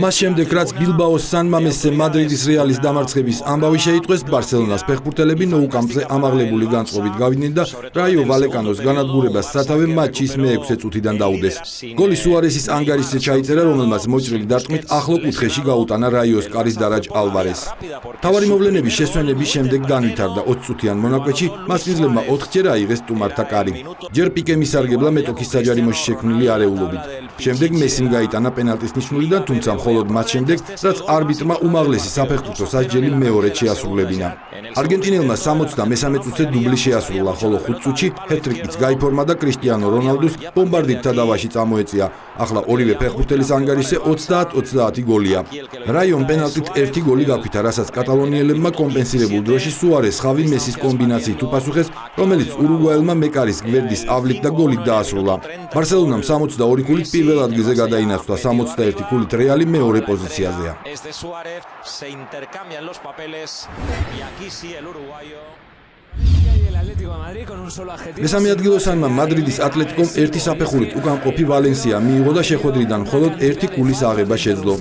მას შემდეგ რაც ბილბაოს San Mamesზე მადრიდის რეალის დამარცხების ამბავი შეიტყვეს, ბარსელონას ფეხბურთელები Nou Campზე ამაღლებული განწყობით გავიდნენ და Rayo Vallecano's განადგურებას სათავე მატჩის მე-6 წუთიდან დაუდეს. გოლი სუარესის ანგარიშზე ჩაიწერა, რომელმაც მოჭრილი დარტყმით ახლო კუთხეში გაუტანა Rayos კარის დარაჯ ალვარეს. თავარი მოვლენების შესვენების შემდეგ განვითარდა 20 წუთიან მონაკვეთში, მასპინძლებმა 4-ჯერ აიღეს სტუმართა კარი. ჯერ პიკე მისარგებლა მეტოქის საჯარიმოში შექმნილი არეულობით. შემდეგ მესიმ გაიტანა პენალტის ნიშნულიდან, თუმცა მხოლოდ მას შემდეგ, რაც არბიტრმა უმაღლესი საფეხბურთო სასჯელი მეორედ შეასრულებინა. არგენტინელმა 63 წუთზე დუბლი შეასრულა, ხოლო 5 წუთში ჰეტ-ტრიკიც გაიფორმა და კრისტიანო რონალდუს ბომბარდით თავდავაში წამოეწია. ახლა ორივე ფეხბურთელის ანგარიშზე 30-30 გოლია. რაიომ პენალტით 1 გოლი გაქვითა, რასაც კატალონიელებმა კომპენსირებულ დროში სუარეს ხავი მესის კომბინაციით უპასუხეს, რომელიც ურუგვაელმა მეკარის გვერდის ავლით და გოლით დაასრულა. ბარსელონამ 62 ქულით პირველ ადგილზე გადაინაცვლა, 61 ქულით რეალი მეორე პოზიციაზეა. მესამე ადგილოსანმა მადრიდის ატლეტიკომ 1 საფეხურით უკანყოფი ვალენსია მიიღო და შეხვედრიდან მხოლოდ 1 ქულის აღება შეძლო.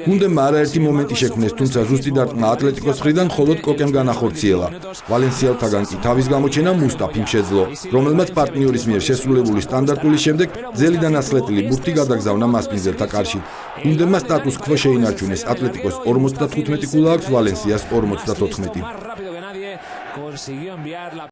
გუნდებმა არაერთი მომენტი შექმნეს, თუმცა ზუსტი დარტყმა ატლეტიკოს მხრიდან მხოლოდ კოკემ განახორციელა. ვალენსიელთაგან კი თავის გამოჩენა მუსტაფიმ შეძლო, რომელმაც პარტნიორის მიერ შესრულებული სტანდარტულის შემდეგ ძელიდან ასლეტილი ბურთი გადაგზავნა მასპინძელთა კარში. გუნდებმა სტატუს ქვო შეინარჩუნეს, ატლეტიკოს 55 ქულა აქვს, ვალენსიას 44.